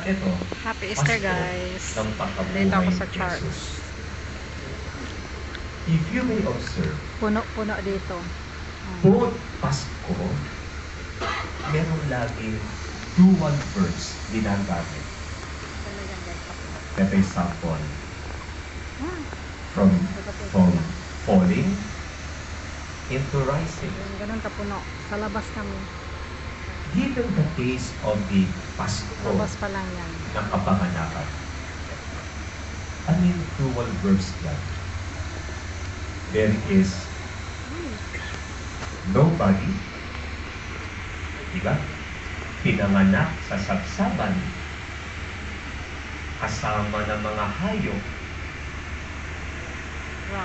ito, Happy Easter, Pasko guys. ng Dito pagkabuhay ako sa ni church. Jesus. If you may observe, Puno-puno dito. both Pasko, meron laging dual verbs ginagamit. Ito example, from falling into rising. Ganun kapuno. Sa labas kami. Given the case of the Pasko Labas pa lang yan. ng kapanganakan, ano yung dual verbs yan? There is nobody, diba? Pinanganak sa sabsaban, kasama ng mga hayop,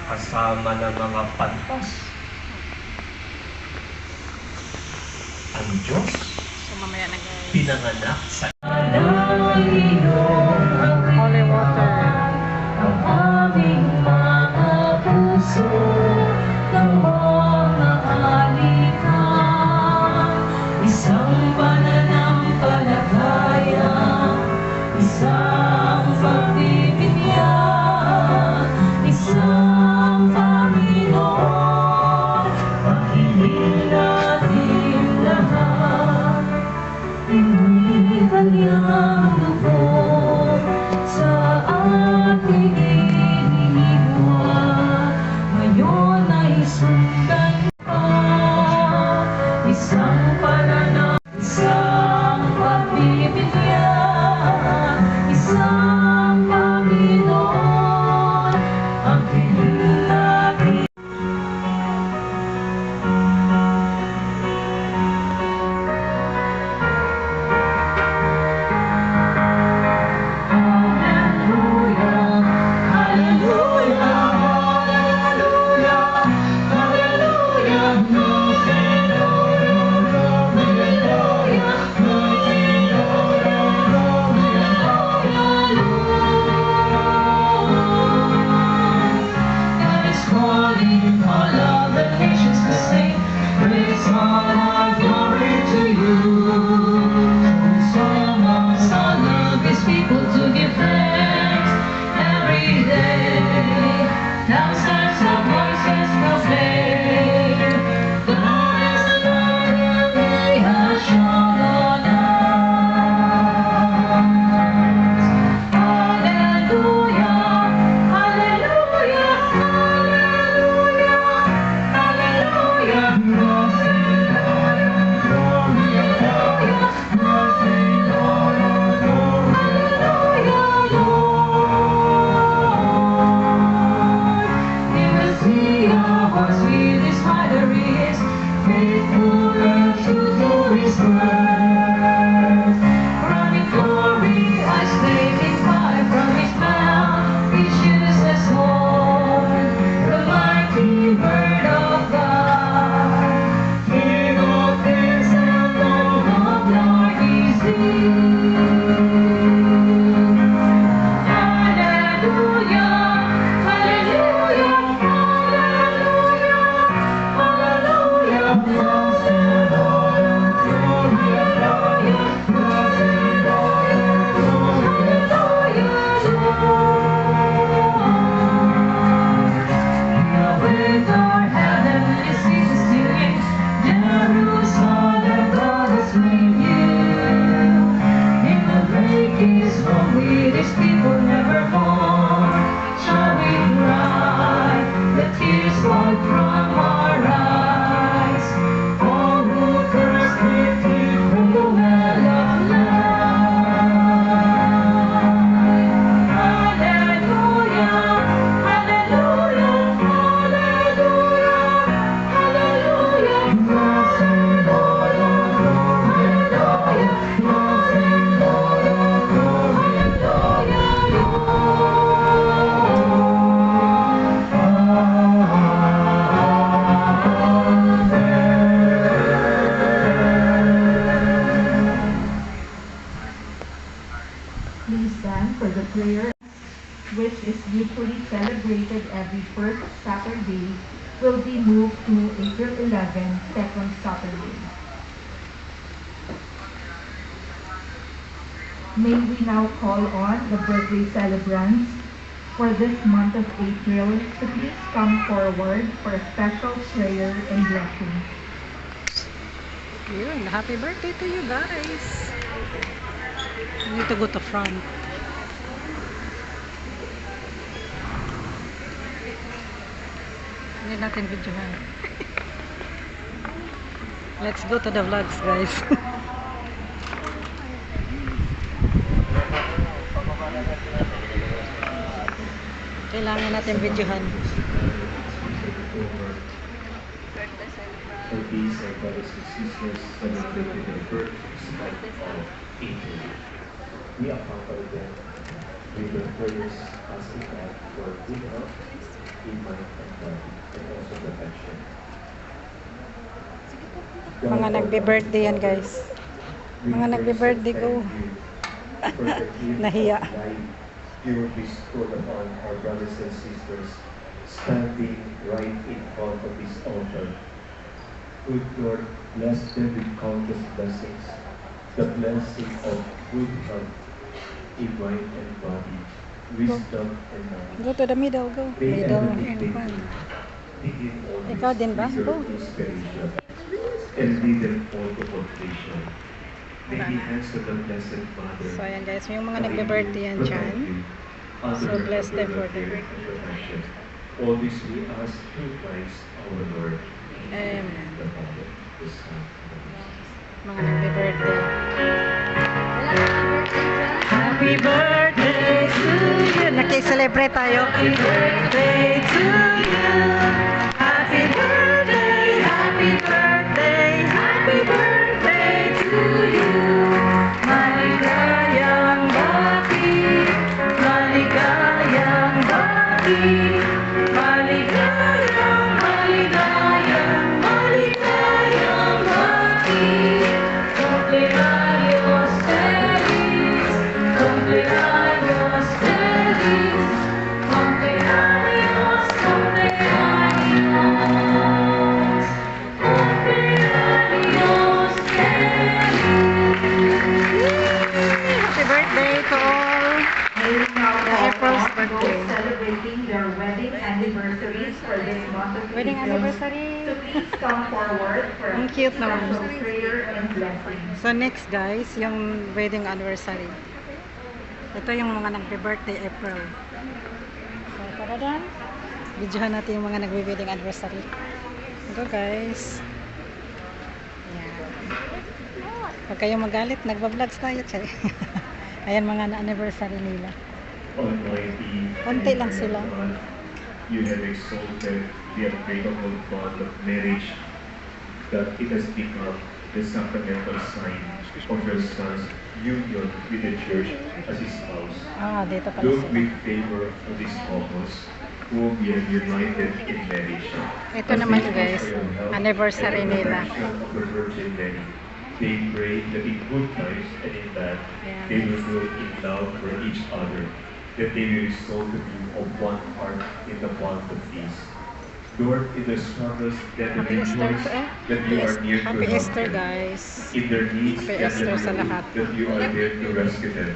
kasama ng mga pantas. Ang Diyos, So mamaya na, guys. pinanganak sa Holy water. Ang aming mga puso ng mga alikan, isang pananampalataya, isang pagbibigyan, isang Panginoon, makinig natin lahat, hindi kanyang lubog sa ating inihiwa, ngayon ay sundan pa, isang pananaw, isang pagbibigyan, isang Panginoon, ang hiling natin. People to give thanks every day. Thousands of voices proclaim, God is the Lord and He has shown on us. Hallelujah, hallelujah, hallelujah, Bird of God, King of kings and Lord of lords is He. Hallelujah, hallelujah, hallelujah, with our heavenly seasons singing, Jerusalem, God has made you. In the breakings from British people nevermore, shall we cry, the tears fall from our eyes. All who thirst may drink from the well of life. Hallelujah, hallelujah, hallelujah, Please stand for the prayer, which is usually celebrated every first Saturday, will be moved to April 11, second Saturday. May we now call on the birthday celebrants for this month of April to please come forward for a special prayer and blessing. Yun, happy birthday to you guys. You need to go to front. Hindi natin videohan. Let's go to the vlogs, guys. Kailangan natin videohan. For these our brothers and sisters celebrating their birth month of April. We accompany them with their prayers asking God for good health, in mind and body, and also protection. Mga nagbe-birthday yan, guys. Mga nagbe-birthday ko. Nahiya. You will be bestowed upon our brothers and sisters standing right in front of this altar. Good Lord, bless them with countless blessings, the blessing of good health in mind and body, wisdom and knowledge. Go to the middle, go. May Middle everything and they front. do begin always Ikaw din ba? with Go. your inspiration and lead them all to completion. May the hands of the Blessed Mother. So, ayan guys. Yung mga nagbe-birthday yan dyan. So, bless them for their protection. All this we ask through Christ our Lord. Amen. The Father, the Son, and the Holy Spirit. mga nagbe-birthday. Happy birthday to you! Naki-celebrate tayo. Happy birthday to you! Happy birthday! Happy birthday! Happy birthday to you! Maligayang bati! Maligayang bati! Maligayang, maligayang, maligayang bati! Cumpleaños feliz! Cumpleaños feliz! Cumpleaños, cumpleaños! Cumpleaños feliz! Happy birthday to all! May we now The call April's on birthday. those celebrating their wedding anniversaries for this month of Wedding April anniversary! to please come forward for a Ang cute naman. special prayer and blessing. So next guys, yung wedding anniversary. Ito yung mga nagbe-birthday April. So tara, videohan natin yung mga nagbe-wedding anniversary. Ito guys. Ayan. Huwag kayong magalit, nagba-vlogs tayo. Chay. Ayan mga na-anniversary nila. Almighty, Konti lang sila. God, you have exalted the unbreakable bond of marriage, that it has become the sacramental sign of your Son's union with the Church as his spouse. Ah, dito pala Look sila. with favor on these couples whom you have united in marriage. Ito As naman they guys, ask for your help anniversary and the nila. protection of the Virgin Mary. They pray that in good times and in bad, Yeah. they will grow in love for each other, that they will resolve to be of one heart in the bond of peace. Lord, in the struggles, let them Happy Easter rejoice to that you are near to Happy help Easter them. guys. In their needs, Happy let Easter them sa know lahat. that you are there to rescue them.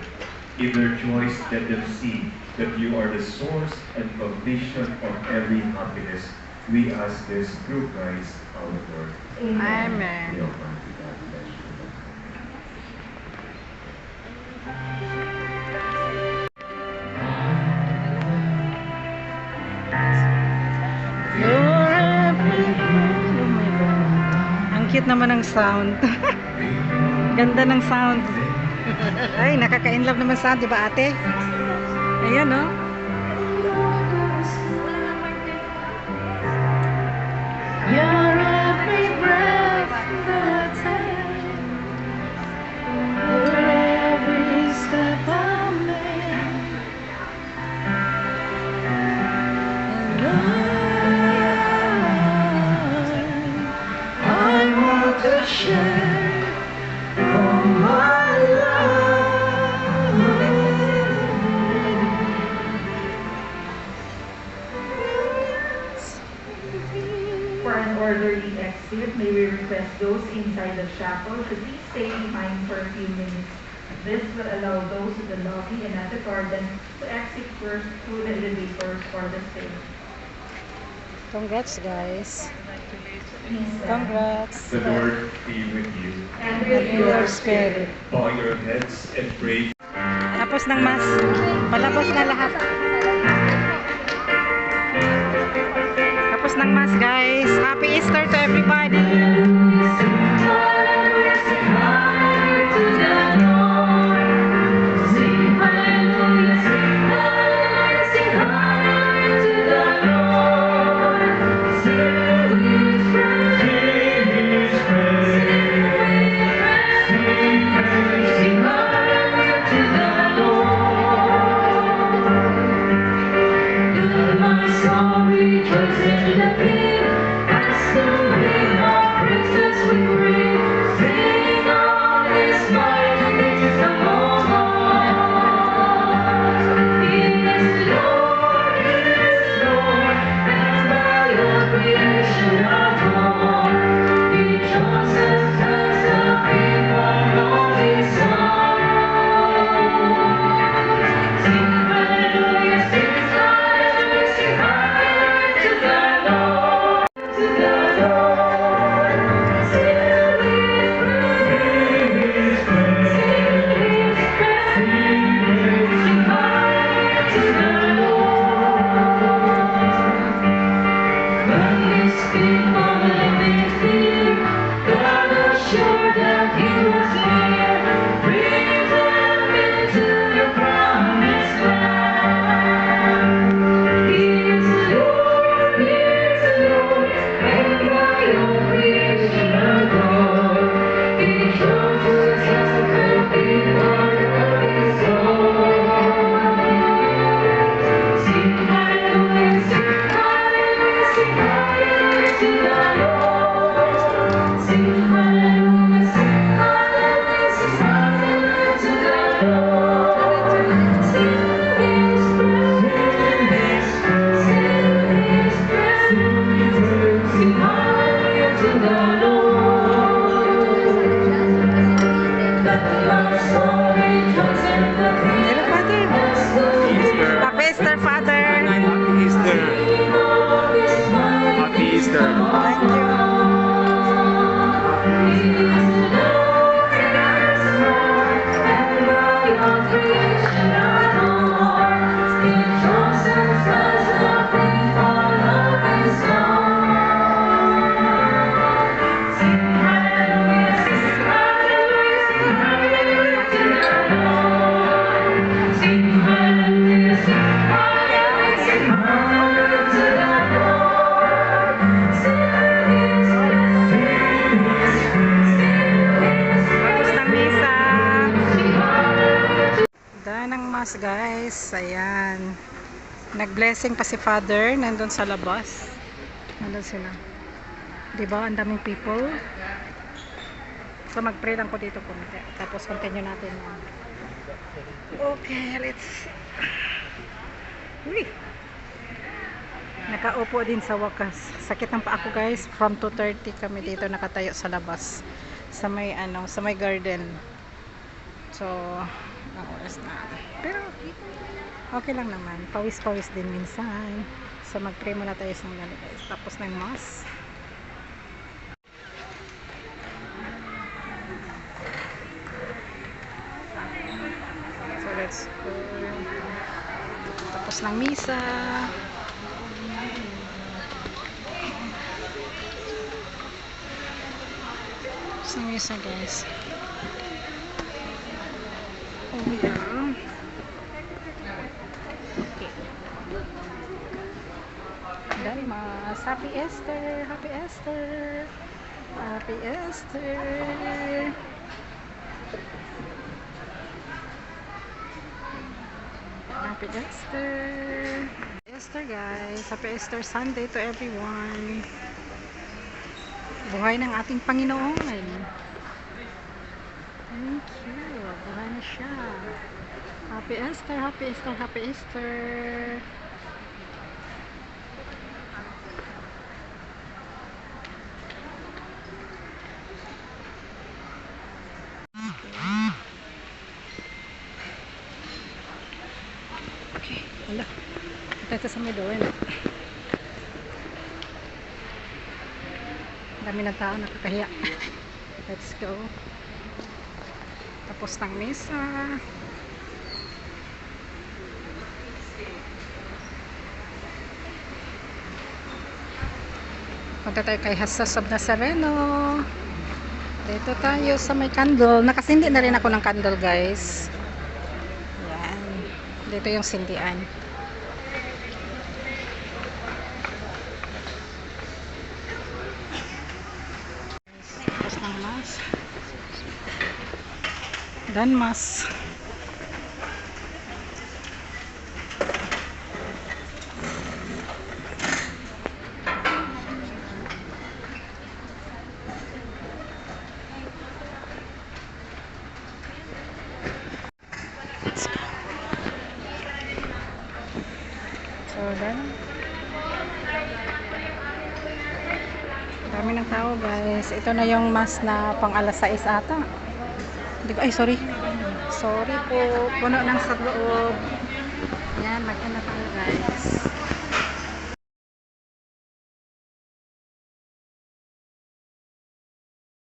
In their joys, let them see that you are the source and foundation of every happiness. We ask this through Christ our Lord. Amen. The Almighty God bless you. You're everything. Oh my God. Ang cute naman ng sound. Ganda ng sound. Ay, nakaka-inlove naman sound, di ba ate? Ayan, no? You're every breath that I take. You're every step I make. And I want to share all my life. For an orderly exit, may we request those inside the chapel to please stay behind for a few minutes This will allow those in the lobby and at the garden to exit first through the elevators for the stage. Congrats, guys. Please stand. Congrats. The Lord be with you. And And with your spirit. Bow your heads and pray. Tapos ng mas. Palabas na lahat. Tapos ng mas, guys. Happy Easter to everybody. Happy Easter, Father. Happy Easter. Happy Easter. Thank you. Tapos ng misa. Dahil ng mas, guys. Ayan. Nag-blessing pa si Father. Nandun sa labas. Nandun sila. Diba? Ang daming people. So mag-pray lang ko dito konti. Tapos continue natin. Okay, let's... Uy! Nakaupo din sa wakas. Sakit ng paa ko, guys. From 2:30 kami dito nakatayo sa labas. Sa may sa may garden. So, ang oras na. Pero okay lang naman. Pawis-pawis din minsan. So mag-pray muna tayo sa mga guys. Tapos ng mass. So let's go. Tapos ng misa. Tapos ng misa, guys. Oh yeah. Okay. Dalimas. Happy Easter. Happy Easter. Happy Easter. Happy Easter. Easter, guys. Happy Easter Sunday to everyone. Buhay ng ating Panginoon. Thank you. Buhay na siya. Happy Easter, Happy Easter, Happy Easter. Dito sa middle. Dami ng tao, nakakahiya. Let's go. Tapos ng misa. Punta tayo kay Jesus of Nazareno. Dito tayo sa may candle. Nakasindi na rin ako ng candle, guys. Yan. Dito yung sindian. Tapos ng mas. Dan mas. So, dan. Dami ng tao, guys. Ito na yung mas na pang alas 6 ata. Hindi ko, ay, sorry. Sorry po. Puno ng sa loob. Yan, magkana tayo, guys.